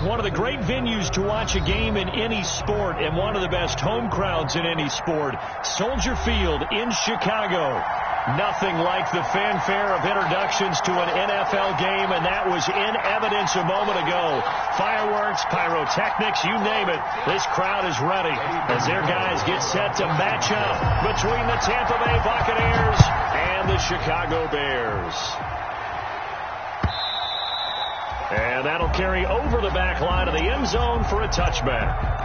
One of the great venues to watch a game in any sport and one of the best home crowds in any sport. Soldier Field in Chicago. Nothing like the fanfare of introductions to an NFL game, and that was in evidence a moment ago. Fireworks, pyrotechnics, you name it. This crowd is ready as their guys get set to match up between the Tampa Bay Buccaneers and the Chicago Bears. And that'll carry over the back line of the end zone for a touchback.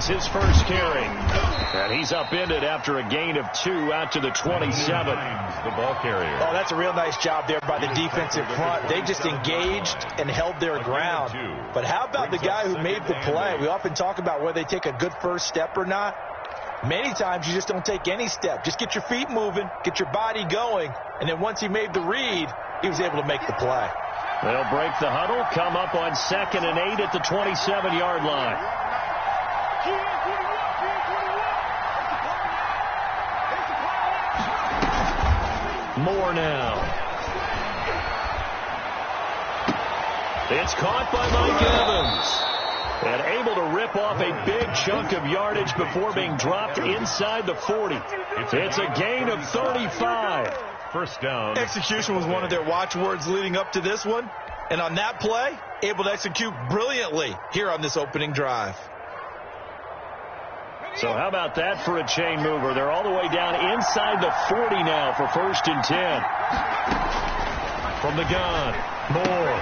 His first carry. And he's upended after a gain of 2 out to the 27. The ball carrier. Oh, that's a real nice job there by the defensive front. They just engaged and held their ground. But how about the guy who made the play? We often talk about whether they take a good first step or not. Many times you just don't take any step. Just get your feet moving, get your body going, and then once he made the read, he was able to make the play. They'll break the huddle, come up on 2nd and 8 at the 27-yard line. More now. It's caught by Mike Evans. And able to rip off a big chunk of yardage before being dropped inside the 40. It's a gain of 35. First down. Execution was one of their watchwords leading up to this one. And on that play, able to execute brilliantly here on this opening drive. So how about that for a chain mover? They're all the way down inside the 40 now for 1st and 10. From the gun, Moore.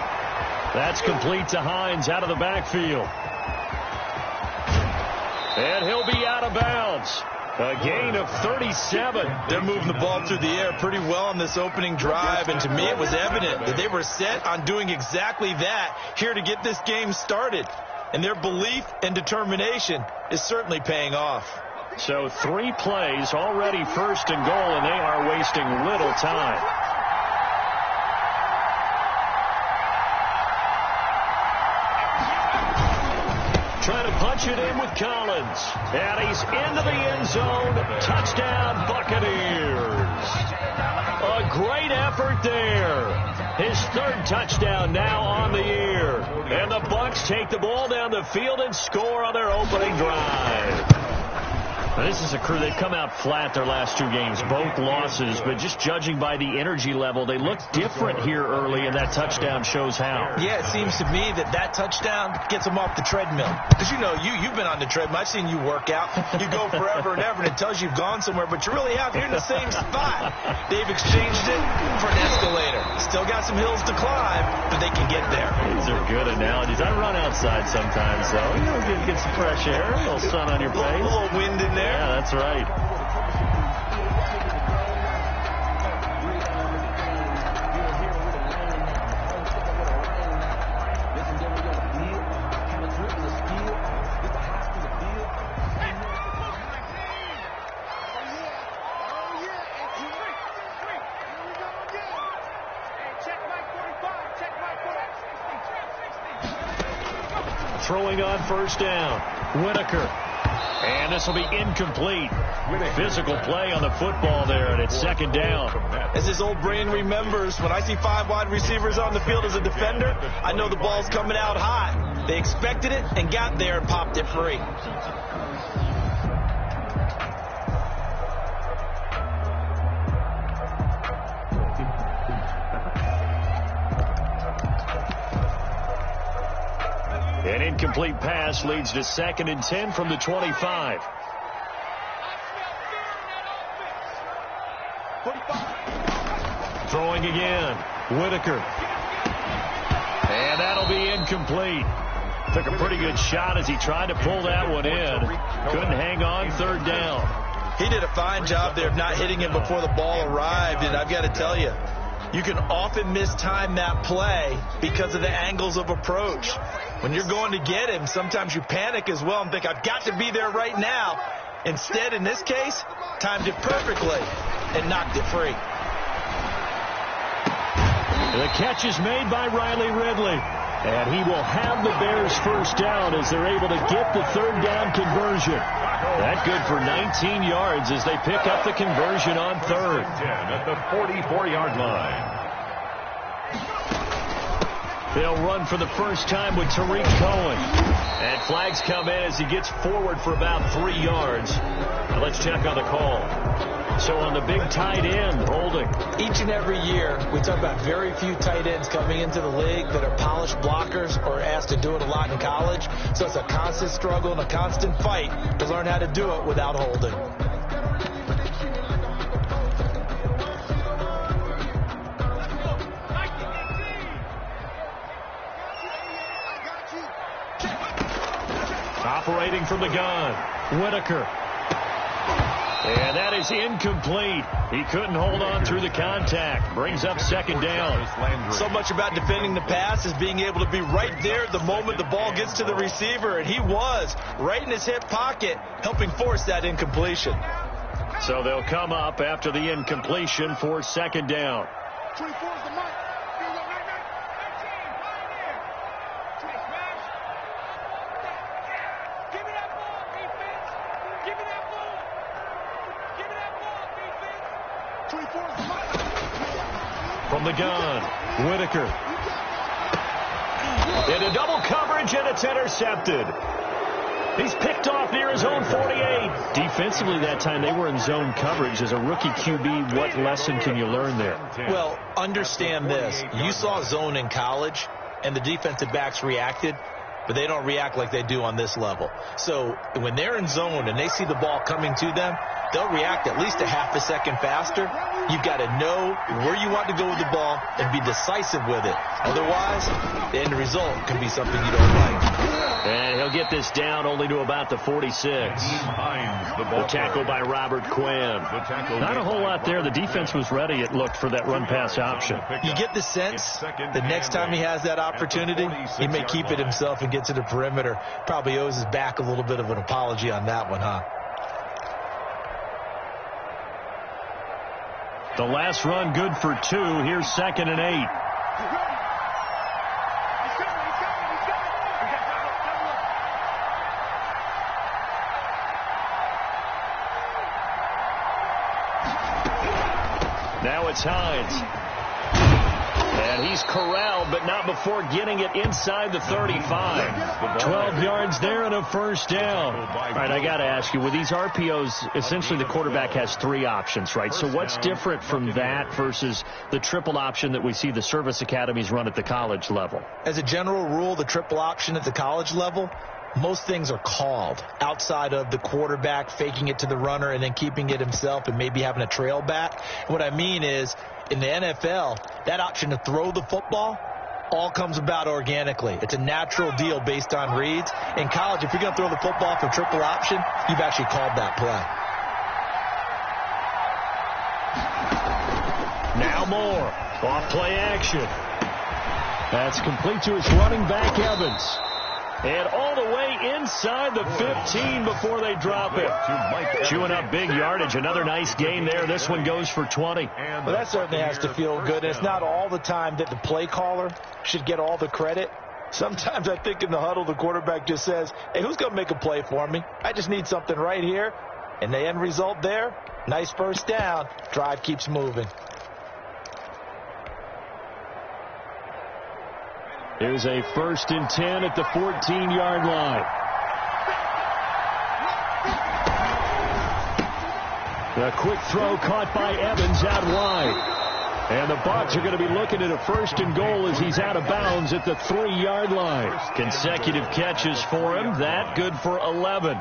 That's complete to Hines out of the backfield. And he'll be out of bounds. A gain of 37. They're moving the ball through the air pretty well on this opening drive, and to me it was evident that they were set on doing exactly that here to get this game started. And their belief and determination is certainly paying off. So 3 plays, already 1st and goal, and they are wasting little time. Trying to punch it in with Collins. And he's into the end zone. Touchdown, Buccaneers. A great effort there. His 3rd touchdown now on the year. And the Bucs take the ball down the field and score on their opening drive. Now, this is a crew. They've come out flat their last 2 games, both losses, but just judging by the energy level, they look different here early, and that touchdown shows how. Yeah, it seems to me that touchdown gets them off the treadmill. Because, you know, you've been on the treadmill. I've seen you work out. You go forever and ever, and it tells you you've gone somewhere, but you really have. You're in the same spot. They've exchanged it for an escalator. Still got some hills to climb, but they can get there. These are good analogies. I run outside sometimes, so you know, get some fresh air, a little sun on your face. A little wind in there. Yeah, that's right. Throwing on 1st down. Whitaker. And this will be incomplete. Physical play on the football there, and it's 2nd down. As his old brain remembers, when I see 5 wide receivers on the field as a defender, I know the ball's coming out high. They expected it and got there and popped it free. An incomplete pass leads to 2nd and 10 from the 25. Throwing again. Whitaker. And that'll be incomplete. Took a pretty good shot as he tried to pull that one in. Couldn't hang on. 3rd down. He did a fine job there of not hitting him before the ball arrived, and I've got to tell you, you can often mistime that play because of the angles of approach. When you're going to get him, sometimes you panic as well and think, I've got to be there right now. Instead, in this case, timed it perfectly. and knocked it free. The catch is made by Riley Ridley. And he will have the Bears first down as they're able to get the third down conversion. That good for 19 yards as they pick up the conversion on third. 10 at the 44-yard line. They'll run for the first time with Tariq Cohen. And flags come in as he gets forward for about 3 yards. Now let's check on the call. So on the big tight end, holding. Each and every year, we talk about very few tight ends coming into the league that are polished blockers or asked to do it a lot in college. So it's a constant struggle and a constant fight to learn how to do it without holding. Operating from the gun, Whitaker. And that is incomplete. He couldn't hold on through the contact. Brings up second down. So much about defending the pass is being able to be right there the moment the ball gets to the receiver. And he was right in his hip pocket, helping force that incompletion. So they'll come up after the incompletion for second down. From the gun, Whitaker. Into double coverage, and it's intercepted. He's picked off near his own 48. Defensively that time, they were in zone coverage. As a rookie QB, what lesson can you learn there? Well, understand this. You saw zone in college, and the defensive backs reacted, but they don't react like they do on this level. So when they're in zone and they see the ball coming to them, they'll react at least a half a second faster. You've got to know where you want to go with the ball and be decisive with it. Otherwise, the end result can be something you don't like. And he'll get this down only to about the 46. The tackle by Robert Quinn. Not a whole lot there. The defense was ready, it looked, for that run-pass option. You get the sense the next time he has that opportunity, he may keep it himself and get to the perimeter. Probably owes his back a little bit of an apology on that one, huh? The last run good for 2. Here's 2nd and 8. Now it's Hines. And he's corralled, but not before getting it inside the 35. 12 yards there and a first down. All right, I got to ask you, with these RPOs, essentially the quarterback has 3 options, right? So what's different from that versus the triple option that we see the service academies run at the college level? As a general rule, the triple option at the college level, most things are called outside of the quarterback faking it to the runner and then keeping it himself and maybe having a trail back. What I mean is, in the NFL, that option to throw the football all comes about organically. It's a natural deal based on reads. In college, if you're going to throw the football for triple option, you've actually called that play. Now more. Off play action. That's complete to his running back, Evans. And all the way inside the 15 before they drop it. Chewing up big yardage. Another nice gain there. This one goes for 20. Well, that certainly has to feel good. It's not all the time that the play caller should get all the credit. Sometimes I think in the huddle, the quarterback just says, hey, who's going to make a play for me? I just need something right here. And the end result there, nice first down. Drive keeps moving. Here's a 1st and 10 at the 14-yard line. The quick throw caught by Evans out wide. And the Bucs are going to be looking at a 1st and goal as he's out of bounds at the 3-yard line. Consecutive catches for him. That good for 11.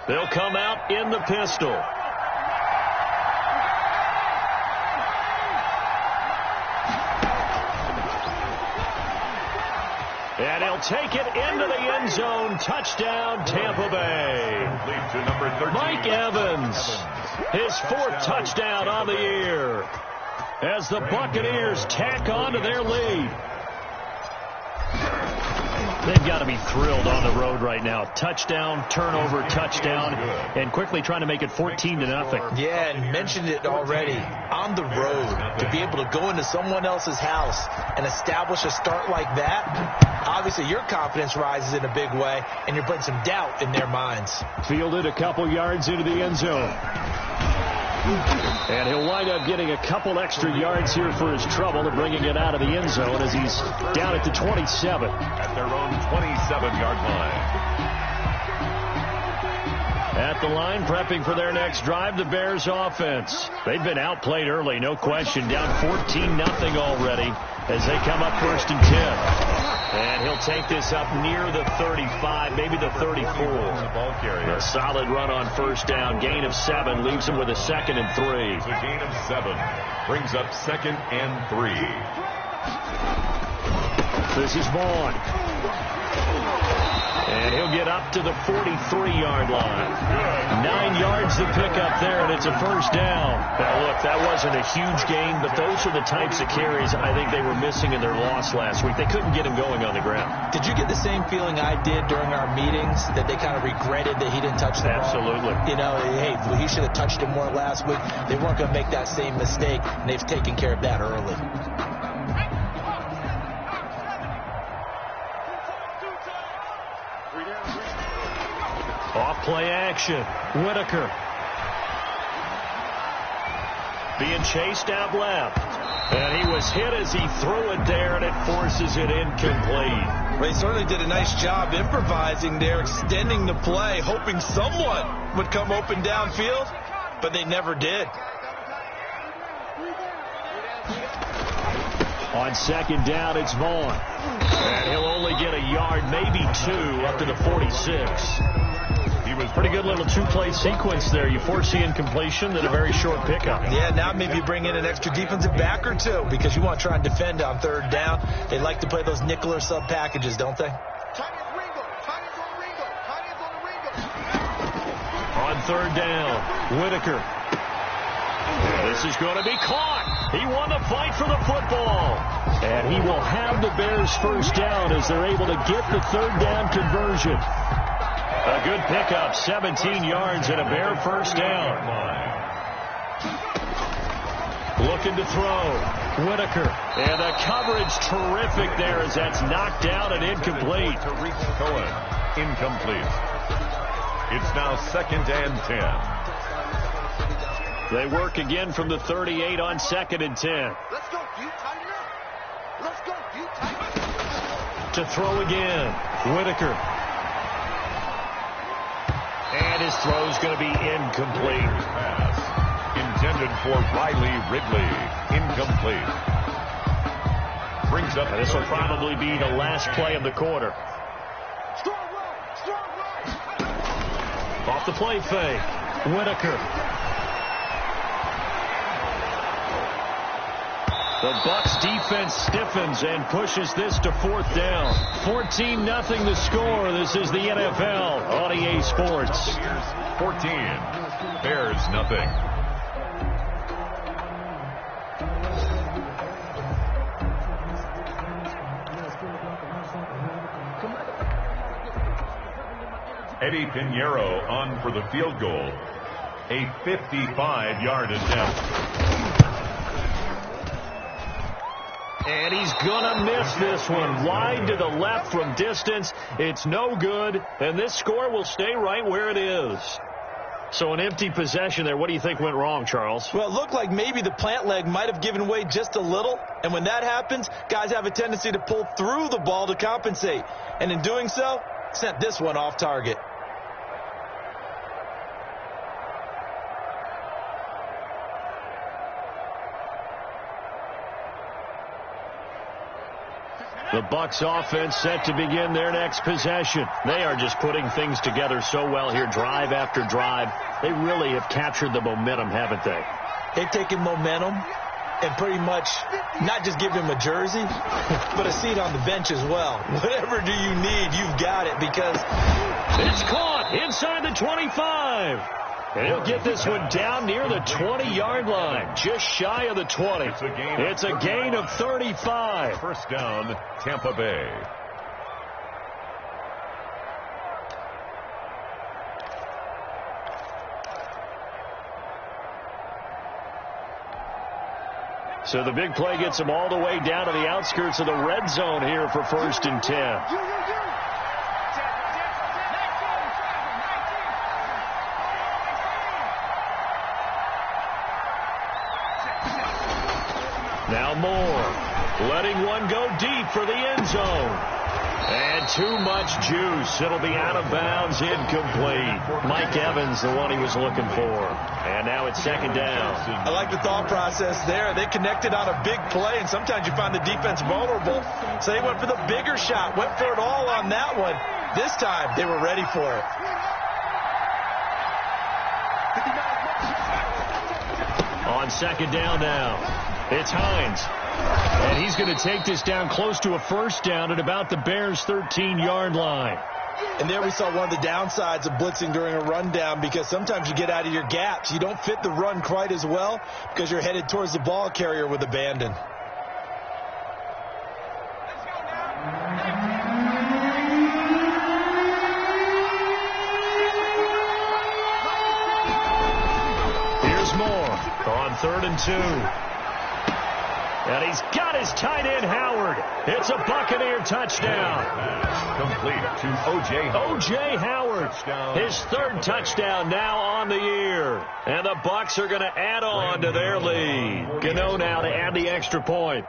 They'll come out in the pistol. And he'll He'll take it into the end zone. Touchdown, Tampa Bay. To number 13. Mike Evans, his fourth touchdown on the year, as the Buccaneers tack on to their lead. They've got to be thrilled on the road right now. Touchdown, turnover, touchdown, and quickly trying to make it 14-0. Yeah, and mentioned it already. On the road, to be able to go into someone else's house and establish a start like that, obviously your confidence rises in a big way, and you're putting some doubt in their minds. Fielded a couple yards into the end zone. And he'll wind up getting a couple extra yards here for his trouble and bringing it out of the end zone as he's down at the 27. At their own 27-yard line. At the line, prepping for their next drive, the Bears offense. They've been outplayed early, no question. Down 14-0 already as they come up 1st and 10. And he'll take this up near the 35, maybe the 34. A solid run on first down. Gain of 7 leaves him with a 2nd and 3. It's a gain of 7. Brings up 2nd and 3. This is Vaughn. And he'll get up to the 43-yard line. 9 yards to pick up there, and it's a first down. Now, look, that wasn't a huge gain, but those are the types of carries I think they were missing in their loss last week. They couldn't get him going on the ground. Did you get the same feeling I did during our meetings, that they kind of regretted that he didn't touch the ball? Absolutely. You know, hey, he should have touched him more last week. They weren't going to make that same mistake, and they've taken care of that early. Off play action. Whitaker. Being chased out left. And he was hit as he threw it there, and it forces it incomplete. Well, he certainly did a nice job improvising there, extending the play, hoping someone would come open downfield, but they never did. On 2nd down, it's Vaughn. And he'll only get a yard, maybe 2, up to the 46. Pretty good little 2-play sequence there. You force the incompletion, then a very short pickup. Yeah, now maybe you bring in an extra defensive back or 2 because you want to try and defend on 3rd down. They like to play those nickel or sub packages, don't they? On 3rd down, Whitaker. This is going to be caught. He won the fight for the football. And he will have the Bears first down as they're able to get the 3rd down conversion. A good pickup, 17 yards and a Bear first down. Looking to throw. Whitaker. And the coverage terrific there as that's knocked down and incomplete. Cohen, incomplete. It's now 2nd and 10. They work again from the 38 on 2nd and 10. Let's go, you tighten up. Let's go, you tighten up. To throw again. Whitaker. And his throw is going to be incomplete. Pass intended for Riley Ridley. Incomplete. Brings up. This will probably be the last play of the quarter. Strong right. Off the play fake. Whitaker. The Bucs defense stiffens and pushes this to 4th down. 14-0 the score. This is the NFL on EA Sports. 14. Bears nothing. Eddie Pinheiro on for the field goal. A 55-yard attempt. And he's going to miss this one. Wide to the left from distance. It's no good. And this score will stay right where it is. So an empty possession there. What do you think went wrong, Charles? Well, it looked like maybe the plant leg might have given way just a little. And when that happens, guys have a tendency to pull through the ball to compensate. And in doing so, sent this one off target. The Bucs offense set to begin their next possession. They are just putting things together so well here, drive after drive. They really have captured the momentum, haven't they? They've taken momentum and pretty much not just give him a jersey, but a seat on the bench as well. Whatever do you need, you've got it, because it's caught inside the 25. And he'll get this one down near the 20-yard line, just shy of the 20. It's a gain of 35. First down, Tampa Bay. So the big play gets him all the way down to the outskirts of the red zone here for 1st and 10. Now Moore, letting one go deep for the end zone. And too much juice. It'll be out of bounds, incomplete. Mike Evans, the one he was looking for. And now it's 2nd down. I like the thought process there. They connected on a big play, and sometimes you find the defense vulnerable. So they went for the bigger shot, went for it all on that one. This time, they were ready for it. On 2nd down now, it's Hines. And he's going to take this down close to a 1st down at about the Bears' 13-yard line. And there we saw one of the downsides of blitzing during a rundown, because sometimes you get out of your gaps. You don't fit the run quite as well because you're headed towards the ball carrier with abandon. Here's Moore on 3rd and 2. And he's got his tight end, Howard. It's a Buccaneer touchdown. Complete to O.J. O.J. Howard, his 3rd touchdown now on the year. And the Bucs are going to add on to their lead. Gano now to add the extra point.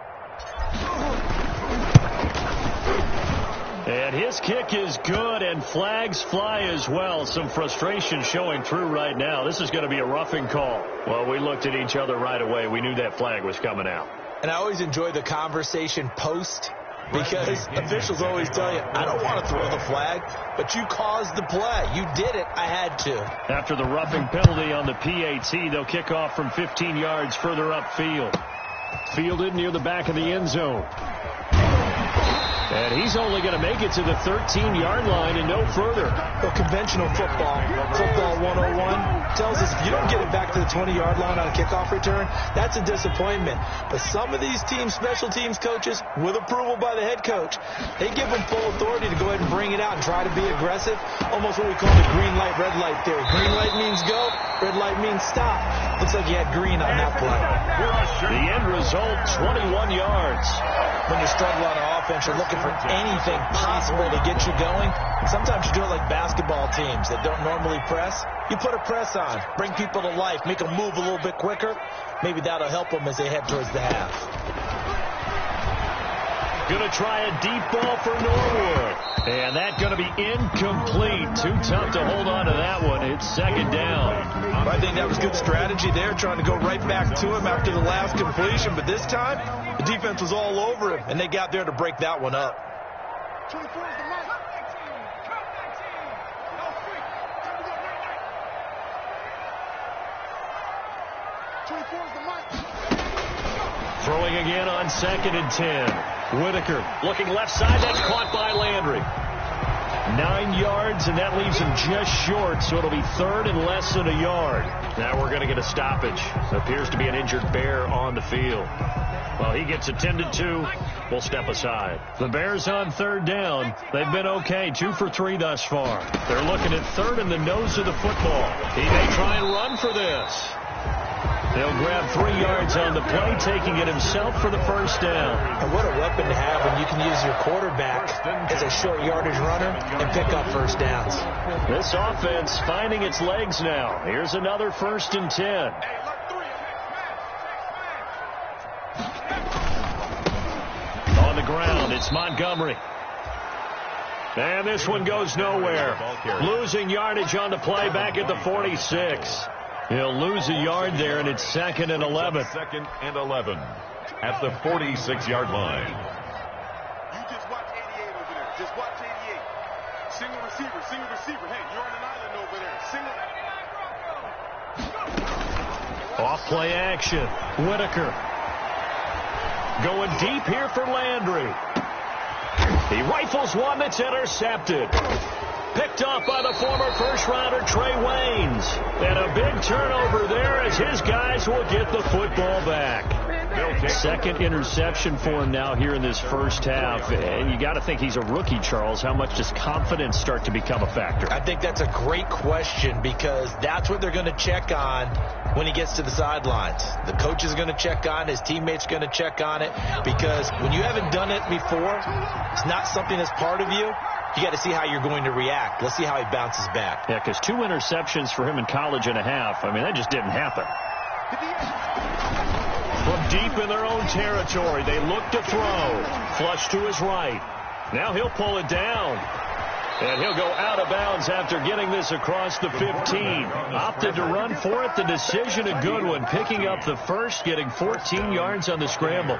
And his kick is good, and flags fly as well. Some frustration showing through right now. This is going to be a roughing call. Well, we looked at each other right away. We knew that flag was coming out. And I always enjoy the conversation post, because officials always tell you, I don't want to throw the flag, but you caused the play. You did it. I had to. After the roughing penalty on the PAT, they'll kick off from 15 yards further upfield. Fielded near the back of the end zone. And he's only going to make it to the 13-yard line and no further. Well, conventional football 101, tells us if you don't get it back to the 20-yard line on a kickoff return, that's a disappointment. But some of these teams, special teams coaches, with approval by the head coach, they give them full authority to go ahead and bring it out and try to be aggressive. Almost what we call the green light, red light theory. Green light means go, red light means stop. Looks like you had green on that play. The end result, 21 yards. When you struggle on offense, you're looking for anything possible to get you going. Sometimes you do it like basketball teams that don't normally press. You put a press on, bring people to life, make them move a little bit quicker. Maybe that'll help them as they head towards the half. Going to try a deep ball for Norwood. And that's going to be incomplete. Too tough to hold on to that one. It's 2nd down. I think that was good strategy there, trying to go right back to him after the last completion. But this time, the defense was all over him, and they got there to break that one up. 24 is the mark. Throwing again on 2nd and 10. Whitaker looking left side. That's caught by Landry. 9 yards, and that leaves him just short, so it'll be 3rd and less than a yard. Now we're going to get a stoppage. Appears to be an injured Bear on the field. Well, he gets attended to. We'll step aside. The Bears on 3rd down. They've been okay, 2 for 3 thus far. They're looking at 3rd in the nose of the football. He may try and run for this. They'll grab 3 yards on the play, taking it himself for the 1st down. And what a weapon to have when you can use your quarterback as a short yardage runner and pick up 1st downs. This offense finding its legs now. Here's another 1st and 10. On the ground, it's Montgomery. And this one goes nowhere. Losing yardage on the play back at the 46. He'll lose a yard there, and it's 2nd and 11. 2nd and 11 at the 46-yard line. You just watch 88 over there. Just watch 88. Single receiver, single receiver. Hey, you're on an island over there. Single. Off play action. Whitaker Going deep here for Landry. He rifles one that's intercepted. Picked off by the former first-rounder Trey Waynes. And a big turnover there as his guys will get the football back. Second interception for him now here in this first half. And you got to think he's a rookie, Charles. How much does confidence start to become a factor? I think that's a great question because that's what they're going to check on when he gets to the sidelines. The coach is going to check on it. His teammates are going to check on it because when you haven't done it before, it's not something that's part of you. You got to see how you're going to react. Let's see how he bounces back. Yeah, because 2 interceptions for him in college and a half. I mean, that just didn't happen. From deep in their own territory, they look to throw. Flush to his right. Now he'll pull it down. And he'll go out of bounds after getting this across the 15. Opted to run for it. The decision a good one. Picking up the first, getting 14 yards on the scramble.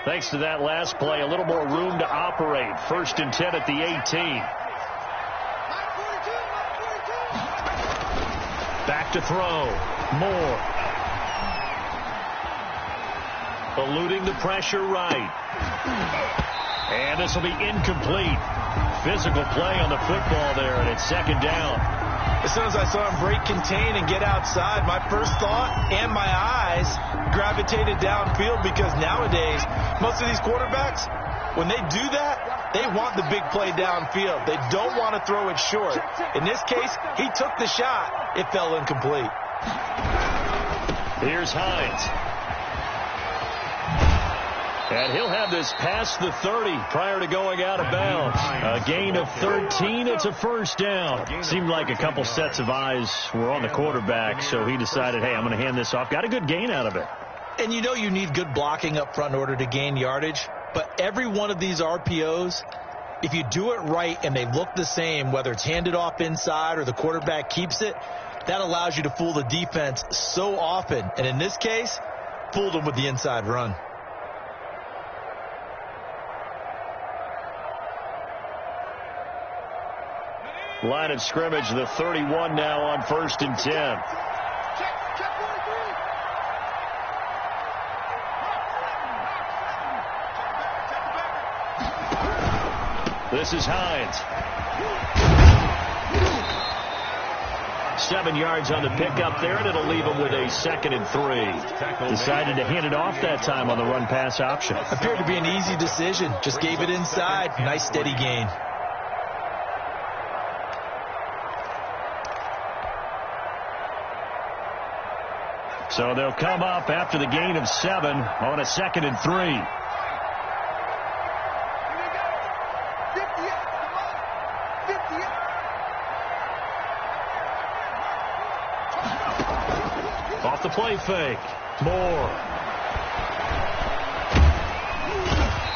Thanks to that last play, a little more room to operate. 1st and 10 at the 18. Back to throw. Moore. Eluding the pressure right. And this will be incomplete. Physical play on the football there, and it's 2nd down. As soon as I saw him break contain and get outside, my first thought and my eyes gravitated downfield because nowadays, most of these quarterbacks, when they do that, they want the big play downfield. They don't want to throw it short. In this case, he took the shot. It fell incomplete. Here's Hines. And he'll have this past the 30 prior to going out of bounds. A gain of 13. It's a 1st down. Seemed like a couple sets of eyes were on the quarterback, so he decided, hey, I'm going to hand this off. Got a good gain out of it. And you know you need good blocking up front in order to gain yardage. But every one of these RPOs, if you do it right and they look the same, whether it's handed off inside or the quarterback keeps it, that allows you to fool the defense so often. And in this case, fooled them with the inside run. Line of scrimmage, the 31 now on 1st and 10. This is Hines. 7 yards on the pickup there, and it'll leave him with a 2nd and 3. Decided to hand it off that time on the run-pass option. Appeared to be an easy decision. Just gave it inside. Nice steady gain. So they'll come up after the gain of 7 on a 2nd and 3. Off the play fake. Moore.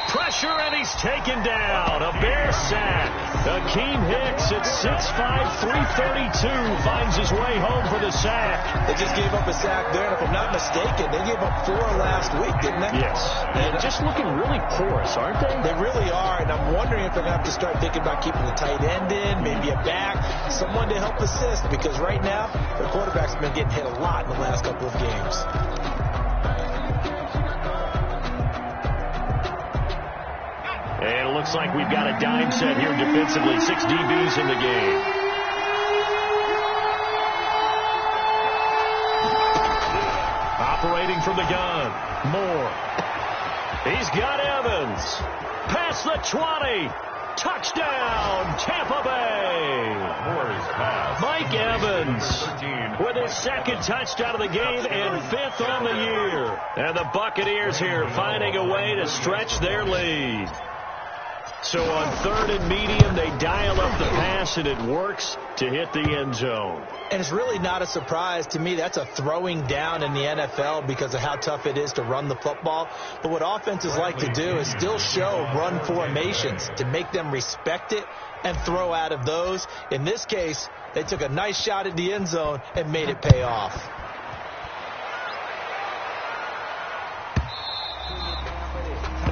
Pressure, and he's taken down. A Bear sack. Akeem Hicks at 6'5", 332 finds his way home for the sack. They just gave up a sack there, and if I'm not mistaken, they gave up 4 last week, didn't they? Yes. And just looking really porous, aren't they? They really are, and I'm wondering if they're going to have to start thinking about keeping the tight end in, maybe a back, someone to help assist, because right now, their quarterback's been getting hit a lot in the last couple of games. And it looks like we've got a dime set here defensively. 6 DBs in the game. Operating from the gun. Moore. He's got Evans. Past the 20. Touchdown, Tampa Bay. Mike Evans with his 2nd touchdown of the game and 5th on the year. And the Buccaneers here finding a way to stretch their lead. So on 3rd and medium, they dial up the pass, and it works to hit the end zone. And it's really not a surprise to me. That's a throwing down in the NFL because of how tough it is to run the football. But what offenses like to do is still show run formations to make them respect it and throw out of those. In this case, they took a nice shot at the end zone and made it pay off.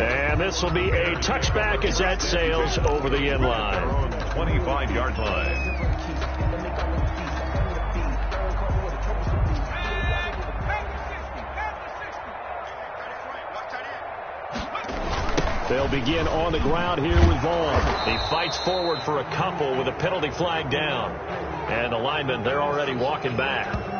And this will be a touchback as that sails over the end line. 25-yard line. They'll begin on the ground here with Vaughn. He fights forward for a couple with a penalty flag down. And the linemen, they're already walking back.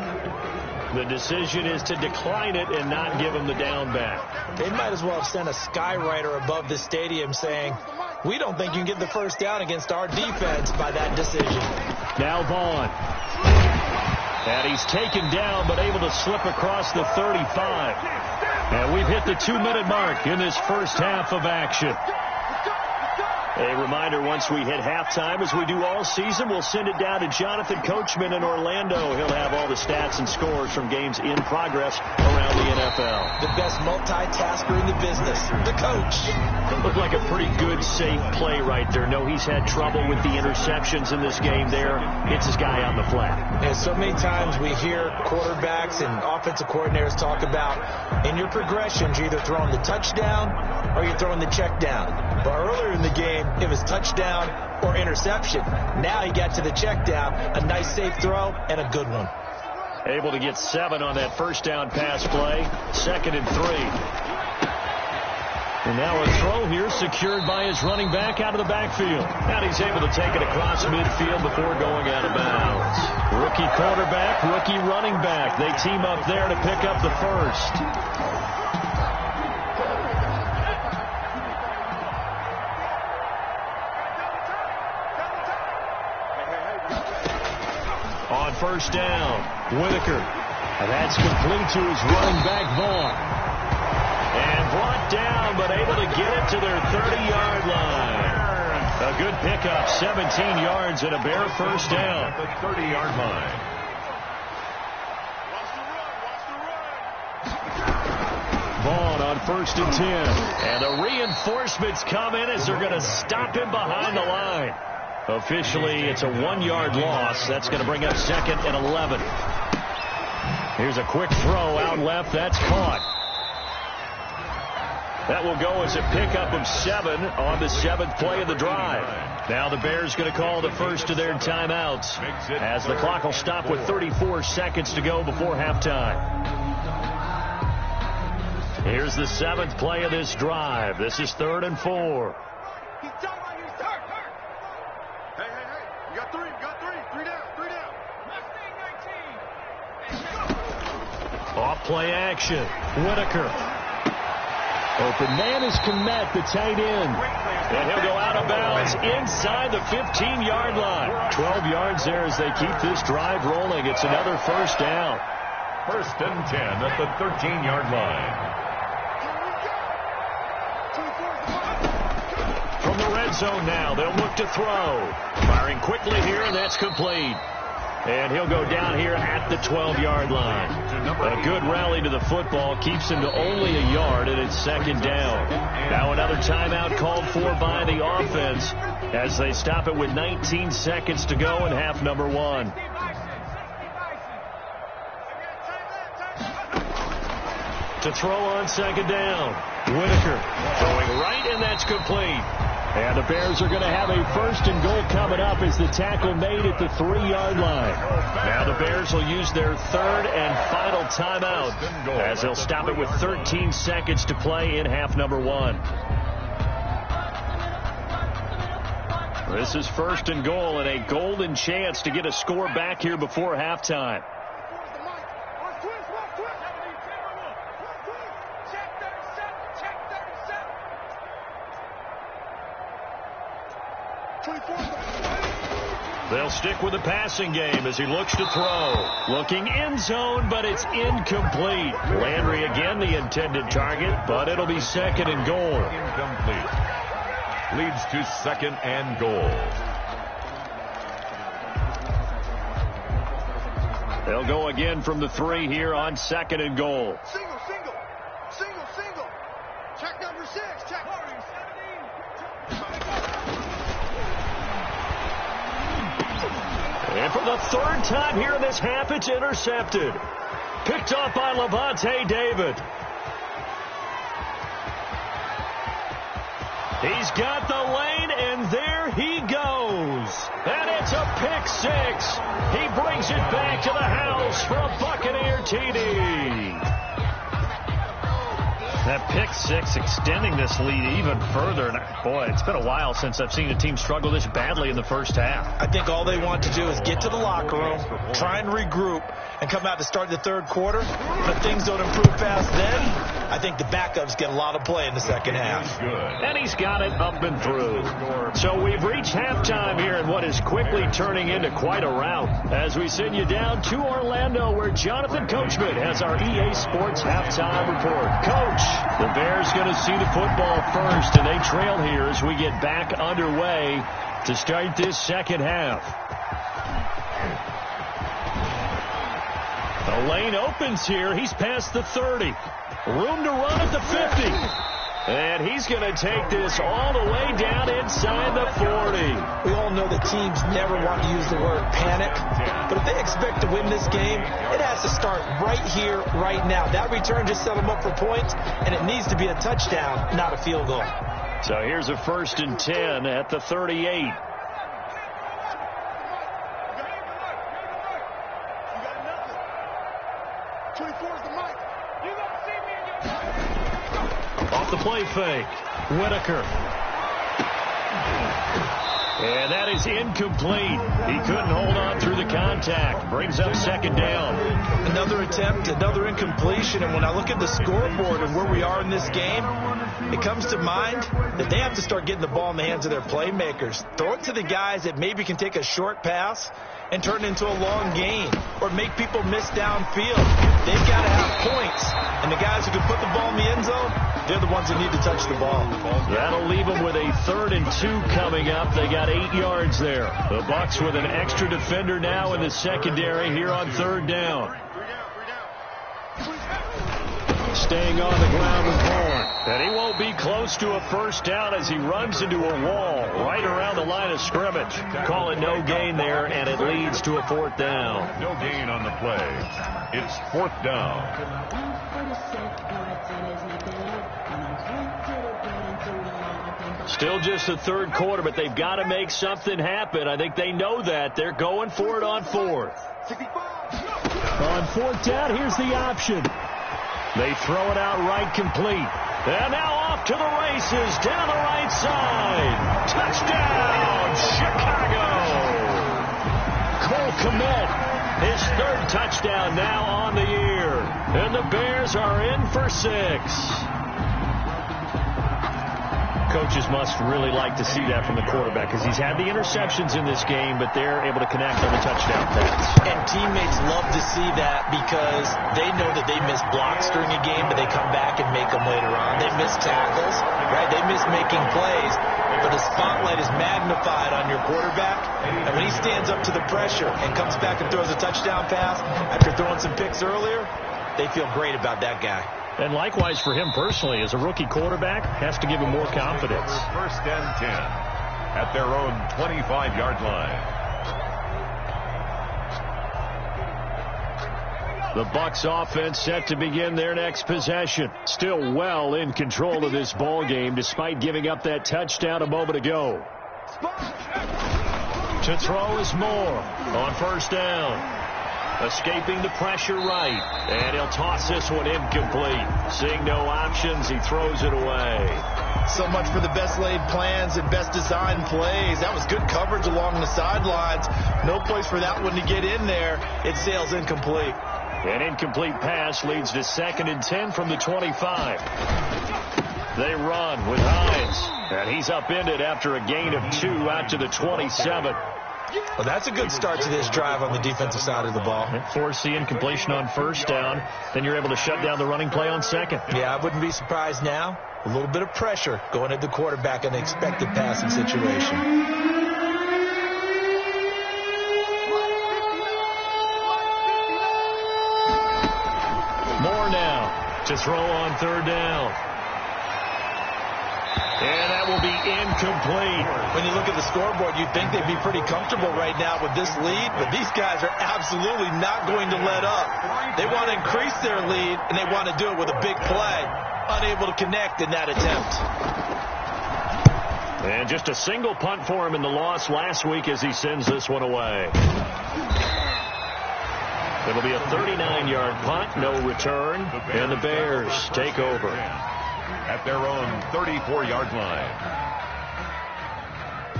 The decision is to decline it and not give him the down back. They might as well have sent a skywriter above the stadium saying, we don't think you can get the first down against our defense by that decision. Now Vaughn. And he's taken down but able to slip across the 35. And we've hit the 2-minute mark in this first half of action. A reminder, once we hit halftime, as we do all season, we'll send it down to Jonathan Coachman in Orlando. He'll have all the stats and scores from games in progress around the NFL. The best multitasker in the business, the coach. Looked like a pretty good, safe play right there. No, he's had trouble with the interceptions in this game there. Hits his guy out in the flat. And so many times we hear quarterbacks and offensive coordinators talk about, in your progressions, you're either throwing the touchdown or you're throwing the check down. But earlier in the game, it was touchdown or interception. Now he got to the check down, a nice safe throw, and a good one. Able to get 7 on that first down pass play. 2nd and 3. And now a throw here secured by his running back out of the backfield. And he's able to take it across midfield before going out of bounds. Rookie quarterback, rookie running back. They team up there to pick up the first. On first down, Whitaker. And that's complete to his running back, Vaughn. And brought down, but able to get it to their 30-yard line. A good pickup, 17 yards and a bare first down. The 30-yard line. Vaughn on 1st and 10. And the reinforcements come in as they're going to stop him behind the line. Officially, it's a 1-yard loss. That's going to bring up 2nd and 11. Here's a quick throw out left. That's caught. That will go as a pickup of 7 on the 7th play of the drive. Now the Bears going to call the first of their timeouts as the clock will stop with 34 seconds to go before halftime. Here's the 7th play of this drive. This is 3rd and 4. Off play action. Whitaker. Open man is Komet, the tight end. And he'll go out of bounds inside the 15-yard line. 12 yards there as they keep this drive rolling. It's another first down. 1st and 10 at the 13-yard line. From the red zone now, they'll look to throw. Firing quickly here, and that's complete. And he'll go down here at the 12-yard line. A good rally to the football keeps him to only a yard, and it's 2nd down. Now another timeout called for by the offense as they stop it with 19 seconds to go in half number 1. To throw on 2nd down. Whitaker throwing right, and that's complete. And the Bears are going to have a 1st and goal coming up as the tackle made at the 3-yard line. Now the Bears will use their 3rd and final timeout as they'll stop it with 13 seconds to play in half number 1. This is 1st and goal and a golden chance to get a score back here before halftime. They'll stick with the passing game as he looks to throw. Looking end zone, but it's incomplete. Landry again the intended target, but it'll be 2nd and goal. Incomplete. leads to 2nd and goal. They'll go again from the 3 here on 2nd and goal. Single. Check number 6. Check. And for the 3rd time here in this half, it's intercepted. Picked off by Levante David. He's got the lane, and there he goes. And it's a pick 6. He brings it back to the house for a Buccaneer TD. That pick 6 extending this lead even further. And boy, it's been a while since I've seen a team struggle this badly in the first half. I think all they want to do is get to the locker room, try and regroup, and come out to start the 3rd quarter. But things don't improve fast then. I think the backups get a lot of play in the 2nd half. And he's got it up and through. So we've reached halftime here in what is quickly turning into quite a rout. As we send you down to Orlando, where Jonathan Coachman has our EA Sports halftime report. Coach, the Bears going to see the football first, and they trail here as we get back underway to start this 2nd half. The lane opens here. He's past the 30. Room to run at the 50. And he's going to take this all the way down inside the 40. We all know that teams never want to use the word panic. But if they expect to win this game, it has to start right here, right now. That return just set them up for points, and it needs to be a touchdown, not a field goal. So here's a 1st and 10 at the 38. Off the play fake. Whitaker. And that is incomplete. He couldn't hold on through the contact. Brings up 2nd down. Another attempt, another incompletion. And when I look at the scoreboard and where we are in this game, it comes to mind that they have to start getting the ball in the hands of their playmakers. Throw it to the guys that maybe can take a short pass and turn it into a long gain or make people miss downfield. They've got to have points. And the guys who can put the ball in the end zone, they're the ones that need to touch the ball. That'll leave them with a 3rd and 2 coming up. They got 8 yards there. The Bucs with an extra defender now in the secondary here on 3rd down. Staying on the ground with Bourne. And he won't be close to a 1st down as he runs into a wall right around the line of scrimmage. Call it no gain there, and it leads to a 4th down. No gain on the play. It's 4th down. Still just the 3rd quarter, but they've got to make something happen. I think they know that. They're going for it on 4th. On 4th down, here's the option. They throw it out right complete. And now off to the races down the right side. Touchdown, Chicago. Cole Kmet, his 3rd touchdown now on the year. And the Bears are in for 6. Coaches must really like to see that from the quarterback because he's had the interceptions in this game, but they're able to connect on the touchdown pass. And teammates love to see that because they know that they miss blocks during a game, but they come back and make them later on. They miss tackles, right? They miss making plays, but the spotlight is magnified on your quarterback. And when he stands up to the pressure and comes back and throws a touchdown pass after throwing some picks earlier, they feel great about that guy. And likewise for him personally, as a rookie quarterback, has to give him more confidence. 1st and 10 at their own 25-yard line. The Bucs offense set to begin their next possession. Still well in control of this ball game despite giving up that touchdown a moment ago. To throw is Moore on 1st down. Escaping the pressure right. And he'll toss this one incomplete. Seeing no options, he throws it away. So much for the best laid plans and best designed plays. That was good coverage along the sidelines. No place for that one to get in there. It sails incomplete. An incomplete pass leads to 2nd and 10 from the 25. They run with Hines. And he's upended after a gain of 2 out to the 27. Well, that's a good start to this drive on the defensive side of the ball. Force incompletion on first down. Then you're able to shut down the running play on second. Yeah, I wouldn't be surprised now. A little bit of pressure going at the quarterback in the expected passing situation. More now to throw on third down. And that will be incomplete. When you look at the scoreboard, you'd think they'd be pretty comfortable right now with this lead, but these guys are absolutely not going to let up. They want to increase their lead, and they want to do it with a big play. Unable to connect in that attempt. And just a single punt for him in the loss last week as he sends this one away. It'll be a 39-yard punt, no return, and the Bears take over at their own 34-yard line.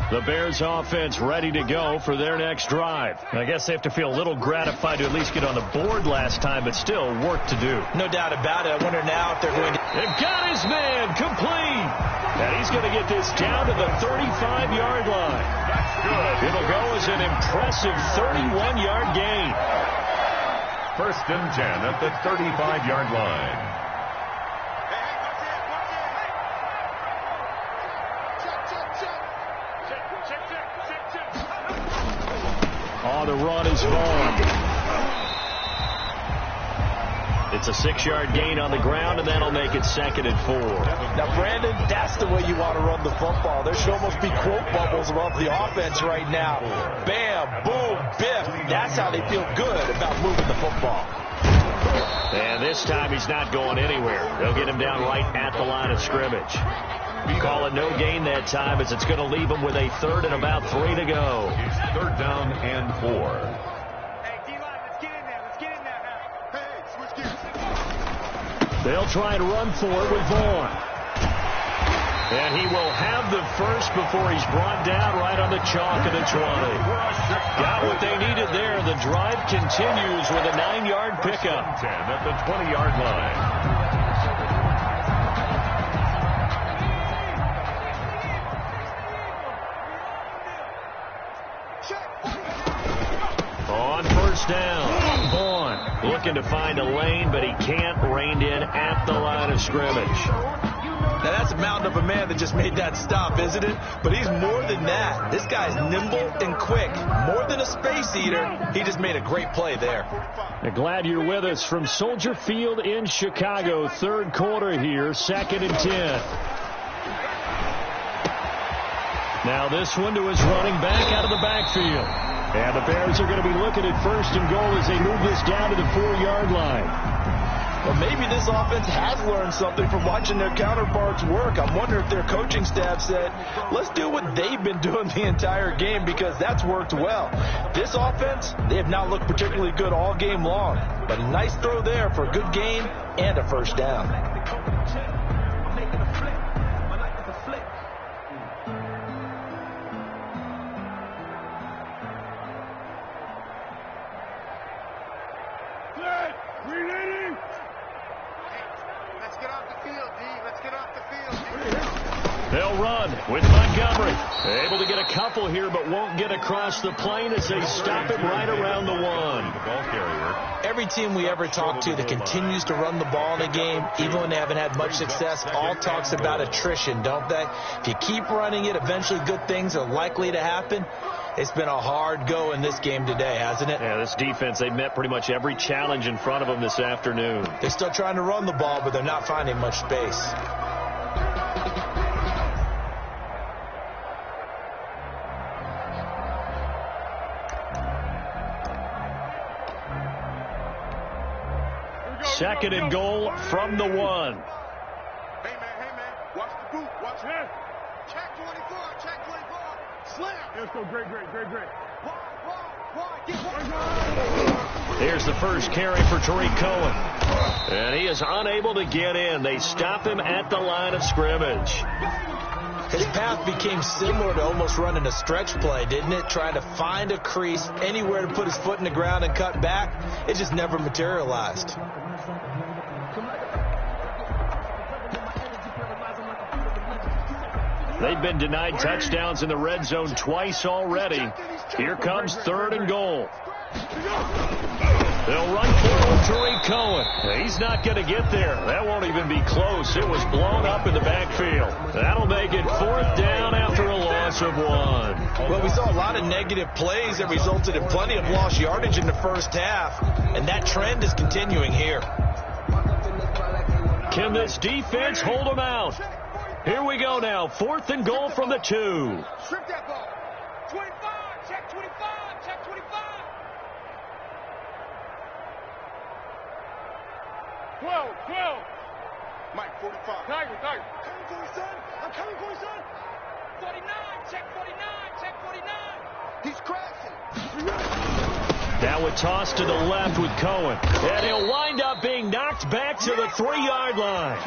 The Bears offense ready to go for their next drive. I guess they have to feel a little gratified to at least get on the board last time, but still work to do. No doubt about it. I wonder now if they're going to... They've got his man complete. And he's going to get this down to the 35-yard line. That's good. It'll go as an impressive 31-yard gain. First and 10 at the 35-yard line. On the run is Vaughn. It's a 6-yard gain on the ground, and that'll make it 2nd and 4. Now, Brandon, that's the way you want to run the football. There should almost be quote bubbles above the offense right now. Bam, boom, biff. That's how they feel good about moving the football. And this time he's not going anywhere. They'll get him down right at the line of scrimmage. Call it no gain that time as it's going to leave him with a 3rd and about 3 to go. It's 3rd down and 4. Hey, D-line, let's get in there. Let's get in there now. Hey, switch gears. They'll try and run for it with Vaughn. And he will have the first before he's brought down right on the chalk of the 20. Got what they needed there. The drive continues with a 9-yard pickup. 10 at the 20-yard line. On first down, Vaughn looking to find a lane, but he can't, reined in at the line of scrimmage. Now, that's a mountain of a man that just made that stop, isn't it? But he's more than that. This guy's nimble and quick. More than a space eater, he just made a great play there. Glad you're with us from Soldier Field in Chicago. 3rd quarter here, 2nd and 10. Now this one to his running back out of the backfield. And the Bears are going to be looking at 1st and goal as they move this down to the 4-yard line. Well, maybe this offense has learned something from watching their counterparts work. I'm wondering if their coaching staff said, let's do what they've been doing the entire game because that's worked well. This offense, they have not looked particularly good all game long. But a nice throw there for a good gain and a 1st down. They'll run with Montgomery. Able to get a couple here, but won't get across the plane as they stop him right around the 1. The ball carrier. Every team we ever talk to that continues to run the ball in a game, even when they haven't had much success, all talks about attrition, don't they? If you keep running it, eventually good things are likely to happen. It's been a hard go in this game today, hasn't it? Yeah, this defense, they've met pretty much every challenge in front of them this afternoon. They're still trying to run the ball, but they're not finding much space. Second and goal from the 1. Hey, man, watch the boot, watch it. Check 24, check 24. Slam. Let's go, great. Here's the first carry for Tariq Cohen. And he is unable to get in. They stop him at the line of scrimmage. His path became similar to almost running a stretch play, didn't it? Trying to find a crease, anywhere to put his foot in the ground and cut back. It just never materialized. They've been denied touchdowns in the red zone twice already. Here comes 3rd and goal. They'll run forward Tariq Cohen. He's not going to get there. That won't even be close. It was blown up in the backfield. That'll make it 4th down after a loss of 1. Well, we saw a lot of negative plays that resulted in plenty of lost yardage in the first half, and that trend is continuing here. Can this defense hold them out? Here we go now. 4th and goal from the 2. Strip that ball. 25. Check 25. Check 25. 12. Mike, 45. Tiger. Coming for you, son. I'm coming for you, son. 49. Check 49. Check 49. He's crashing. Now a toss to the left with Cohen. And he'll wind up being knocked back to the 3-yard line.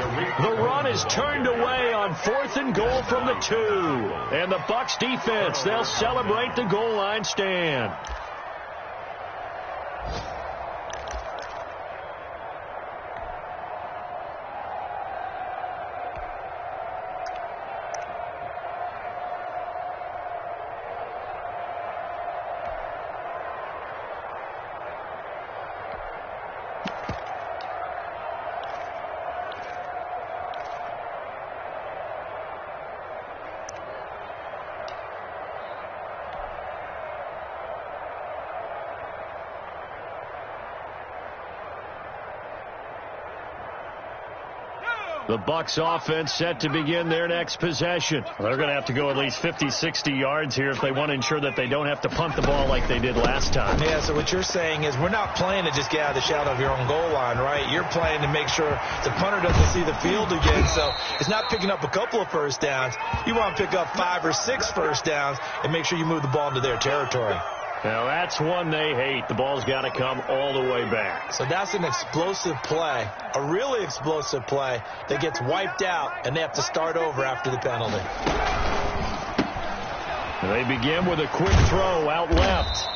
The run is turned away on 4th and goal from the 2. And the Bucs defense, they'll celebrate the goal line stand. The Bucs offense set to begin their next possession. They're going to have to go at least 50, 60 yards here if they want to ensure that they don't have to punt the ball like they did last time. Yeah, so what you're saying is we're not playing to just get out of the shadow of your own goal line, right? You're playing to make sure the punter doesn't see the field again. So it's not picking up a couple of first downs. You want to pick up 5 or 6 first downs and make sure you move the ball into their territory. Now, that's one they hate. The ball's got to come all the way back. So that's an explosive play, a really explosive play that gets wiped out, and they have to start over after the penalty. They begin with a quick throw out left.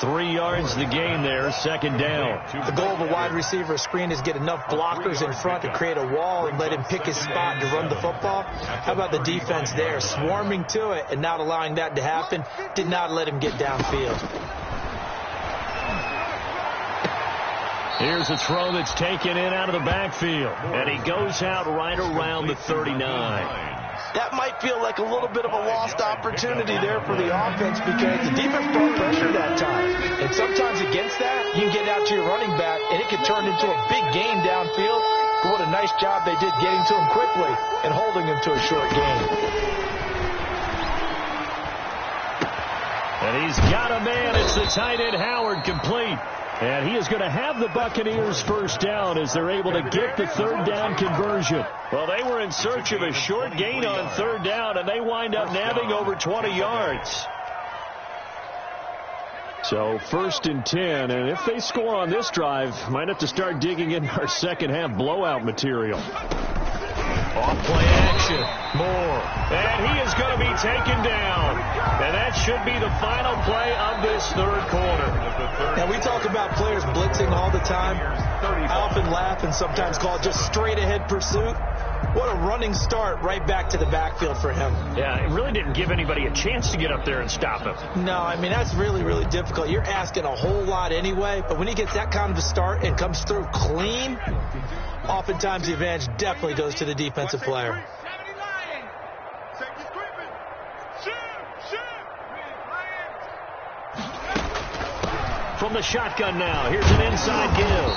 3 yards the gain there, 2nd down. The goal of a wide receiver screen is get enough blockers in front to create a wall and let him pick his spot to run the football. How about the defense there, swarming to it and not allowing that to happen? Did not let him get downfield. Here's a throw that's taken in out of the backfield, and he goes out right around the 39. That might feel like a little bit of a lost opportunity there for the offense because the defense brought pressure that time. And sometimes against that, you can get out to your running back, and it can turn into a big gain downfield. But what a nice job they did getting to him quickly and holding him to a short gain. And he's got a man. It's the tight end Howard, complete. And he is going to have the Buccaneers first down as they're able to get the 3rd down conversion. Well, they were in search of a short gain on 3rd down, and they wind up nabbing over 20 yards. So 1st and 10, and if they score on this drive, might have to start digging in our second half blowout material. Off play action. Moore. And he is going to be taken down. And that should be the final play of this 3rd quarter. Now, we talk about players blitzing all the time. I often laugh and sometimes call it just straight-ahead pursuit. What a running start right back to the backfield for him. Yeah, it really didn't give anybody a chance to get up there and stop him. No, I mean, that's really, really difficult. You're asking a whole lot anyway, but when he gets that kind of a start and comes through clean, oftentimes the advantage definitely goes to the defensive player. From the shotgun now, here's an inside give.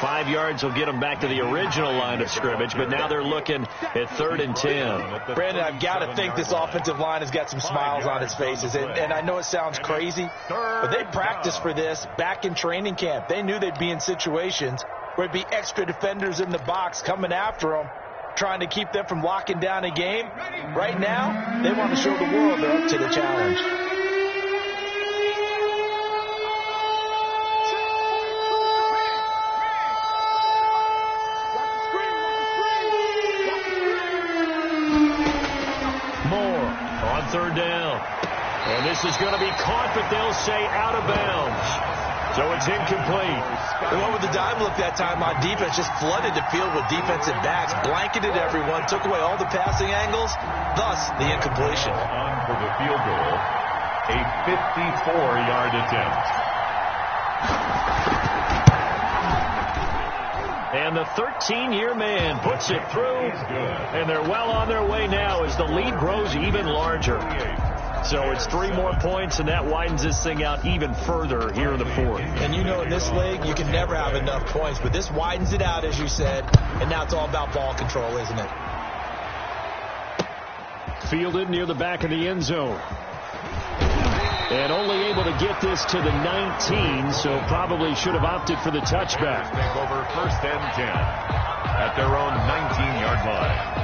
5 yards will get them back to the original line of scrimmage, but now they're looking at 3rd and 10. Brandon, I've got to think this offensive line has got some smiles on its faces, and I know it sounds crazy, but they practiced for this back in training camp. They knew they'd be in situations where there'd be extra defenders in the box coming after them, trying to keep them from locking down a game. Right now, they want to show the world they're up to the challenge. Third down. And this is going to be caught, but they'll say out of bounds. So it's incomplete. They went with the dime look that time on defense, just flooded the field with defensive backs, blanketed everyone, took away all the passing angles, thus the incompletion. On for the field goal, a 54-yard attempt. And the 13-year man puts it through, and they're well on their way now as the lead grows even larger. So it's 3 more points, and that widens this thing out even further here in the fourth. And you know in this league, you can never have enough points, but this widens it out, as you said, and now it's all about ball control, isn't it? Fielded near the back of the end zone. And only able to get this to the 19, so probably should have opted for the touchback. Take over 1st and 10 at their own 19-yard line.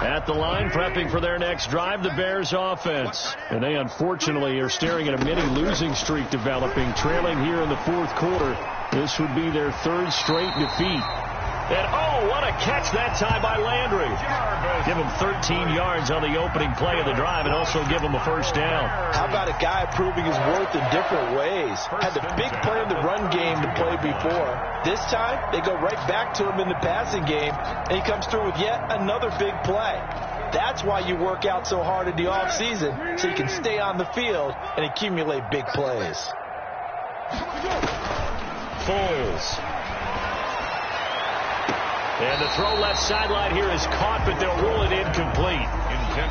At the line, prepping for their next drive, the Bears offense. And they unfortunately are staring at a mini losing streak developing, trailing here in the fourth quarter. This would be their 3rd straight defeat. And, oh, what a catch that time by Landry. Give him 13 yards on the opening play of the drive and also give him a first down. How about a guy proving his worth in different ways? Had the big play in the run game to play before. This time, they go right back to him in the passing game, and he comes through with yet another big play. That's why you work out so hard in the offseason, so you can stay on the field and accumulate big plays. Foles. And the throw left sideline here is caught, but they'll rule it incomplete.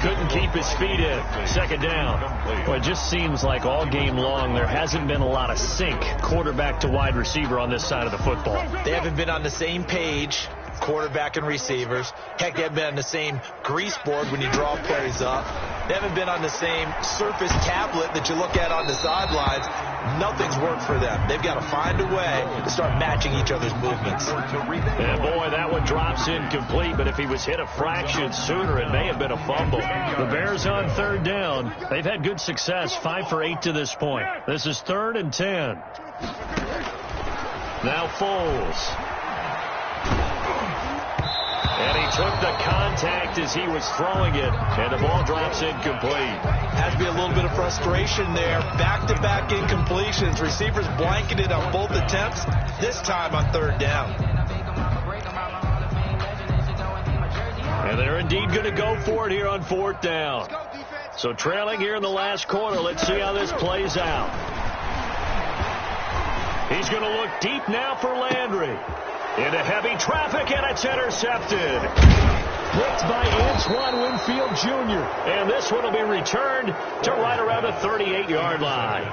Couldn't keep his feet in. 2nd down. Well, it just seems like all game long there hasn't been a lot of sync quarterback to wide receiver on this side of the football. They haven't been on the same page, quarterback and receivers. Heck, they haven't been on the same grease board when you draw plays up. They haven't been on the same Surface tablet that you look at on the sidelines. Nothing's worked for them. They've got to find a way to start matching each other's movements. And boy, that one drops incomplete, but if he was hit a fraction sooner, it may have been a fumble. The Bears on 3rd down. They've had good success, 5 for 8 to this point. This is 3rd and 10. Now Foles. And he took the contact as he was throwing it, and the ball drops incomplete. Has to be a little bit of frustration there. Back-to-back incompletions. Receivers blanketed on both attempts, this time on 3rd down. And they're indeed going to go for it here on 4th down. So trailing here in the last quarter, let's see how this plays out. He's going to look deep now for Landry. Into heavy traffic, and it's intercepted. Picked by Antoine Winfield Jr. And this one will be returned to right around the 38-yard line.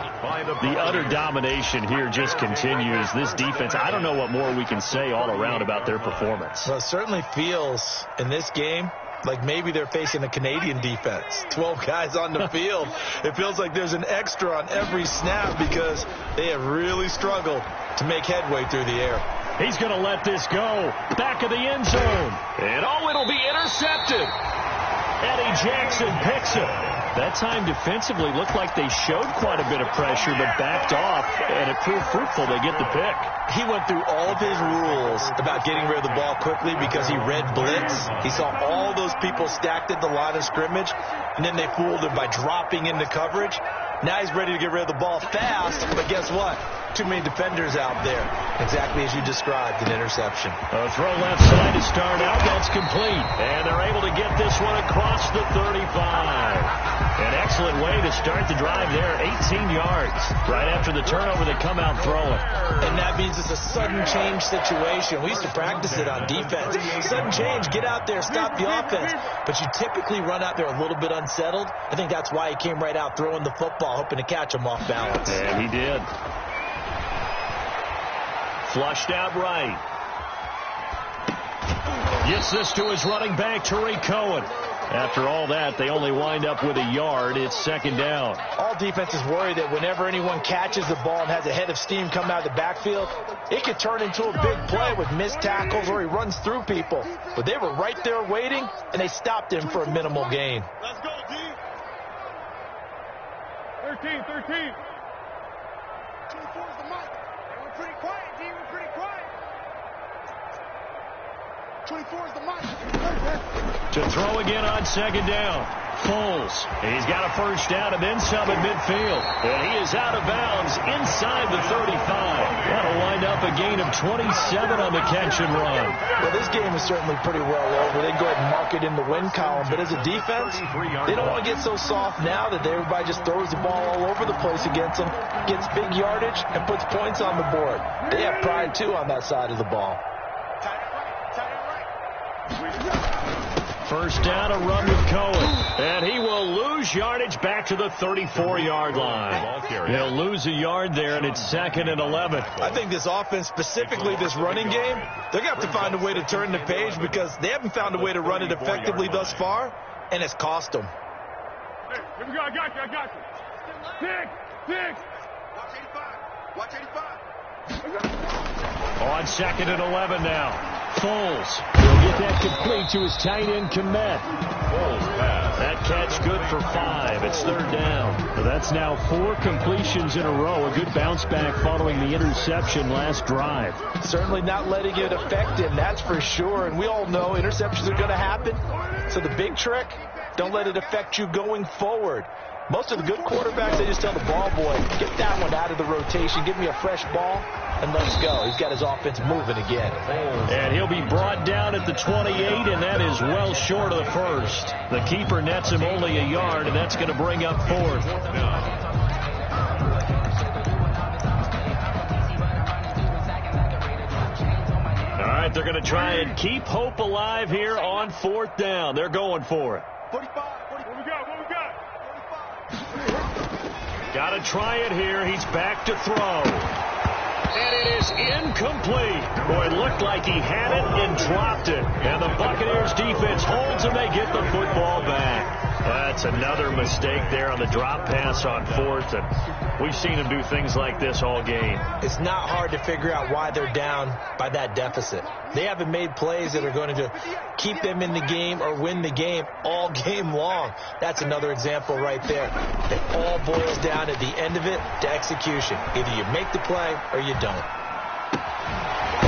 The utter domination here just continues. This defense, I don't know what more we can say all around about their performance. Well, it certainly feels in this game like maybe they're facing a Canadian defense. 12 guys on the field. It feels like there's an extra on every snap because they have really struggled to make headway through the air. He's going to let this go. Back of the end zone. And oh, it'll be intercepted. Eddie Jackson picks it. That time defensively looked like they showed quite a bit of pressure but backed off, and it proved fruitful. They get the pick. He went through all of his rules about getting rid of the ball quickly because he read blitz. He saw all those people stacked at the line of scrimmage, and then they fooled him by dropping into coverage. Now he's ready to get rid of the ball fast, but guess what? Too many defenders out there. Exactly as you described, an interception. A throw left side to start out. That's complete. And they're able to get this one across the 35. An excellent way to start the drive there. 18 yards. Right after the turnover, they come out throwing. And that means it's a sudden change situation. We used to practice it on defense. Sudden change, get out there, stop the offense. But you typically run out there a little bit unsettled. I think that's why he came right out throwing the football, hoping to catch him off balance. And he did. Flushed out right. Gets this to his running back, Tariq Cohen. After all that, they only wind up with a yard. It's 2nd down. All defenses worry that whenever anyone catches the ball and has a head of steam come out of the backfield, it could turn into a big play with missed tackles or he runs through people. But they were right there waiting, and they stopped him for a minimal gain. Let's go, D. 13. 24's the mic. We're pretty quiet, D. We're pretty quiet. 24 is the mic. To throw again on second down. Foles. He's got a first down and then some at midfield. And he is out of bounds inside the 35. That'll wind up a gain of 27 on the catch and run. Well, this game is certainly pretty well over. They go ahead and mark it in the win column. But as a defense, they don't want to get so soft now that everybody just throws the ball all over the place against them, gets big yardage, and puts points on the board. They have pride, too, on that side of the ball. First down, a run with Cohen. And he will lose yardage back to the 34-yard line. He'll lose a yard there, and it's 2nd and 11. I think this offense, specifically this running game, they're going to have to find a way to turn the page because they haven't found a way to run it effectively thus far, and it's cost them. Hey, here we go. I got you. Pick. Watch 85. On 2nd and 11 now. Foles. He'll get that complete to his tight end, Komet. That catch good for 5. It's 3rd down. So that's now 4 completions in a row. A good bounce back following the interception last drive. Certainly not letting it affect him, that's for sure. And we all know interceptions are going to happen. So the big trick, don't let it affect you going forward. Most of the good quarterbacks, they just tell the ball boy, get that one out of the rotation, give me a fresh ball, and let's go. He's got his offense moving again. And he'll be brought down at the 28, and that is well short of the first. The keeper nets him only a yard, and that's going to bring up 4th. All right, they're going to try and keep hope alive here on 4th down. They're going for it. 45. What we got? Got to try it here. He's back to throw. And it is incomplete. Boy, it looked like he had it and dropped it. And the Buccaneers defense holds and they get the football back. That's another mistake there on the drop pass on 4th. And we've seen him do things like this all game. It's not hard to figure out why they're down by that deficit. They haven't made plays that are going to keep them in the game or win the game all game long. That's another example right there. It all boils down at the end of it to execution. Either you make the play or you don't.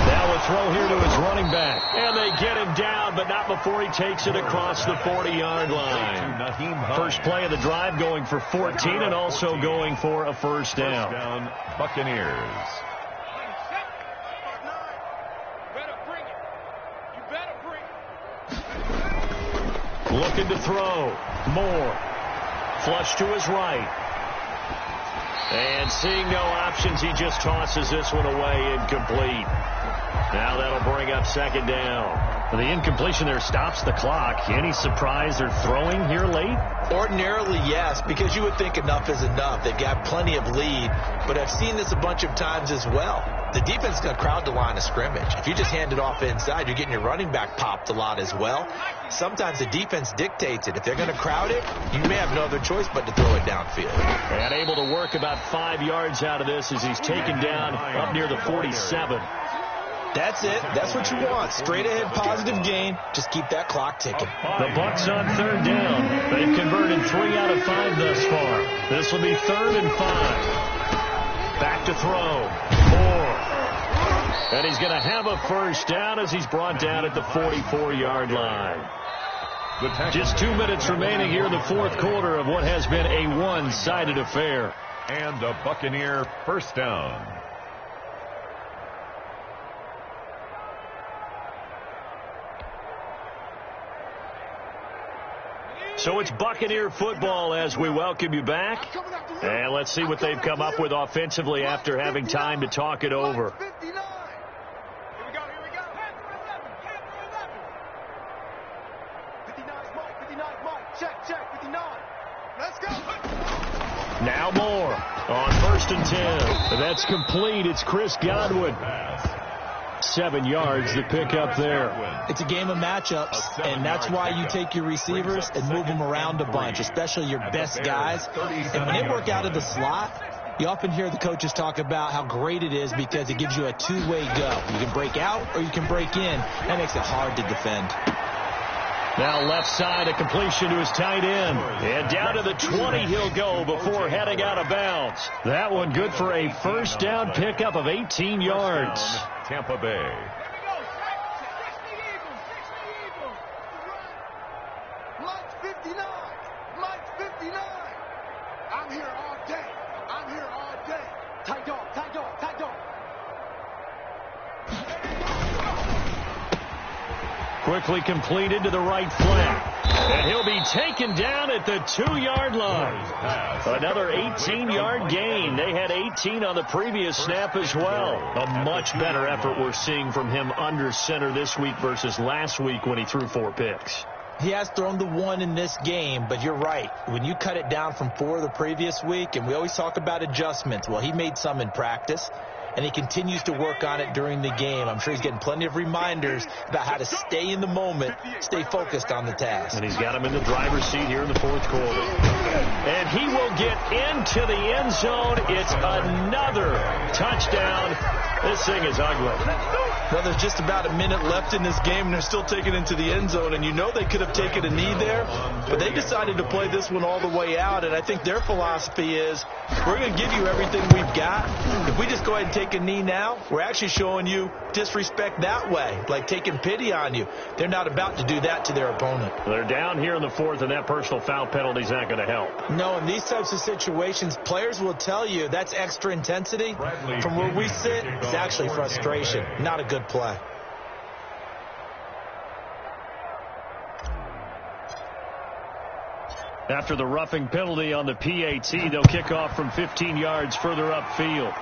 Now a throw here to his running back. And they get him down, but not before he takes it across the 40-yard line. First play of the drive going for 14 and also going for a first down. Buccaneers. Looking to throw. Moore. Flush to his right. And seeing no options, he just tosses this one away incomplete. Now that'll bring up 2nd down. The incompletion there stops the clock. Any surprise they're throwing here late? Ordinarily, yes, because you would think enough is enough. They've got plenty of lead, but I've seen this a bunch of times as well. The defense is going to crowd the line of scrimmage. If you just hand it off inside, you're getting your running back popped a lot as well. Sometimes the defense dictates it. If they're going to crowd it, you may have no other choice but to throw it downfield. And able to work about 5 yards out of this as he's taken down up near the 47. That's it. That's what you want. Straight ahead positive gain. Just keep that clock ticking. The Bucs on 3rd down. They've converted 3 out of 5 thus far. This will be 3rd and 5. Back to throw. Moore. And he's going to have a first down as he's brought down at the 44-yard line. Just 2 minutes remaining here in the 4th quarter of what has been a one-sided affair. And a Buccaneer first down. So it's Buccaneer football as we welcome you back. And let's see what they've come up with offensively after having time to talk it over. Here we go. 59 Mike. Check. 59. Let's go. Now Moore on 1st and 10. That's complete. It's Chris Godwin. 7 yards to pick up there. It's a game of matchups, and that's why you take your receivers and move them around a bunch, especially your best guys. And when they work out of the slot, you often hear the coaches talk about how great it is because it gives you a two-way go. You can break out or you can break in. That makes it hard to defend. Now left side, a completion to his tight end. And down to the 20 he'll go before heading out of bounds. That one good for a first down pickup of 18 yards. Tampa Bay. Quickly completed to the right flat. And he'll be taken down at the 2-yard line. Another 18-yard gain. They had 18 on the previous snap as well. A much better effort we're seeing from him under center this week versus last week when he threw 4 picks. He has thrown the 1 in this game, but you're right. When you cut it down from 4 the previous week, and we always talk about adjustments, well, he made some in practice, and he continues to work on it during the game. I'm sure he's getting plenty of reminders about how to stay in the moment, stay focused on the task. And he's got him in the driver's seat here in the 4th quarter. And he will get into the end zone. It's another touchdown. This thing is ugly. Well, there's just about a minute left in this game, and they're still taking it into the end zone. And you know they could have taken a knee there, but they decided to play this one all the way out. And I think their philosophy is, we're going to give you everything we've got. If we just go ahead and take a knee now, we're actually showing you disrespect that way, like taking pity on you. They're not about to do that to their opponent. They're down here in the 4th, and that personal foul penalty is not going to help. No, in these types of situations, players will tell you that's extra intensity. From where we sit, it's actually frustration, not a good play. After the roughing penalty on the PAT, they'll kick off from 15 yards further upfield.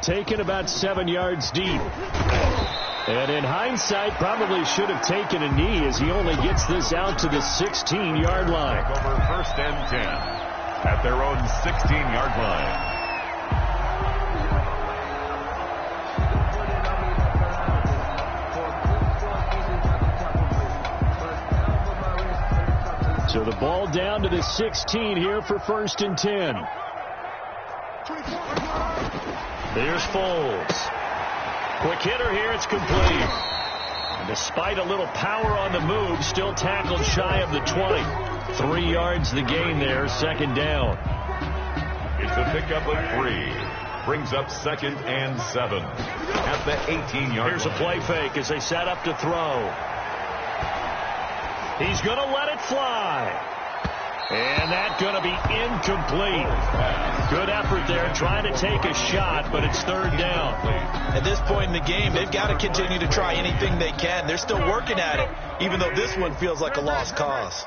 Taken about 7 yards deep. And in hindsight, probably should have taken a knee as he only gets this out to the 16-yard line. Over 1st and 10 at their own 16-yard line. So the ball down to the 16 here for 1st and 10. There's Foles. Quick hitter here. It's complete. And despite a little power on the move, still tackled shy of the 20. 3 yards the gain there. 2nd down. It's a pickup of 3. Brings up 2nd and 7 at the 18-yard line. Here's a play fake as they set up to throw. He's going to let it fly. And that's going to be incomplete. Good effort there trying to take a shot, but it's 3rd down. At this point in the game, they've got to continue to try anything they can. They're still working at it, even though this one feels like a lost cause.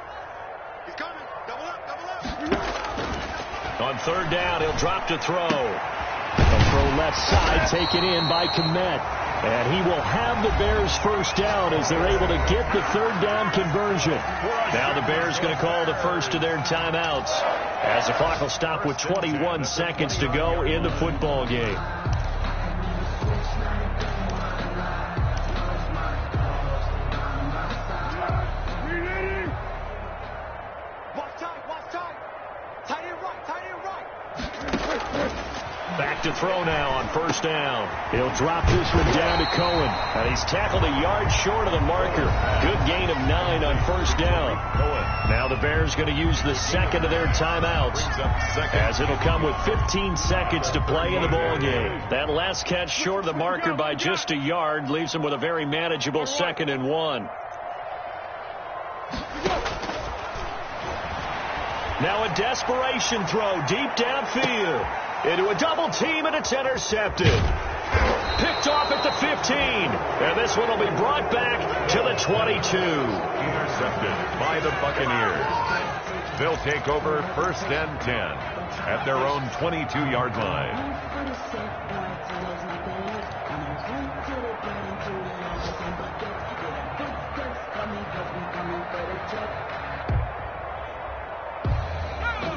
He's coming. Double up, double up. On 3rd down, he'll drop to throw. A throw left side taken in by Kmet. And he will have the Bears 1st down as they're able to get the 3rd down conversion. Now the Bears going to call the first of their timeouts as the clock will stop with 21 seconds to go in the football game. Back to throw now on 1st down. He'll drop this one down to Cohen. And he's tackled a yard short of the marker. Good gain of 9 on 1st down. Now the Bears going to use the 2nd of their timeouts as it'll come with 15 seconds to play in the ball game. That last catch short of the marker by just a yard leaves them with a very manageable 2nd and 1. Now a desperation throw deep downfield. Into a double team, and it's intercepted. Picked off at the 15. And this one will be brought back to the 22. Intercepted by the Buccaneers. They'll take over 1st and 10 at their own 22-yard line.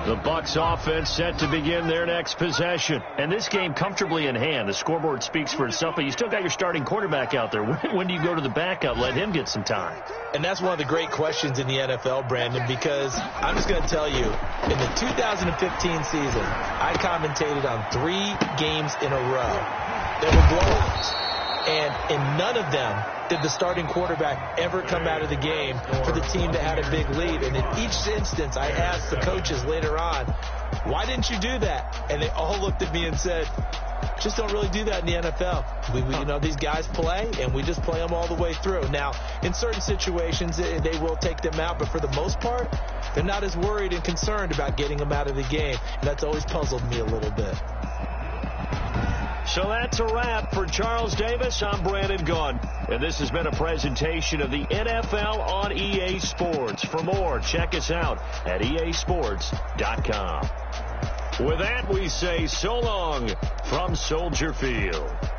The Bucs offense set to begin their next possession. And this game comfortably in hand. The scoreboard speaks for itself, but you still got your starting quarterback out there. When do you go to the backup? Let him get some time. And that's one of the great questions in the NFL, Brandon, because I'm just going to tell you, in the 2015 season, I commentated on 3 games in a row. They were blowouts. And in none of them did the starting quarterback ever come out of the game for the team that had a big lead. And in each instance, I asked the coaches later on, why didn't you do that? And they all looked at me and said, just don't really do that in the NFL. You know, these guys play, and we just play them all the way through. Now, in certain situations, they will take them out, but for the most part, they're not as worried and concerned about getting them out of the game. And that's always puzzled me a little bit. So that's a wrap for Charles Davis. I'm Brandon Gunn, and this has been a presentation of the NFL on EA Sports. For more, check us out at easports.com. With that, we say so long from Soldier Field.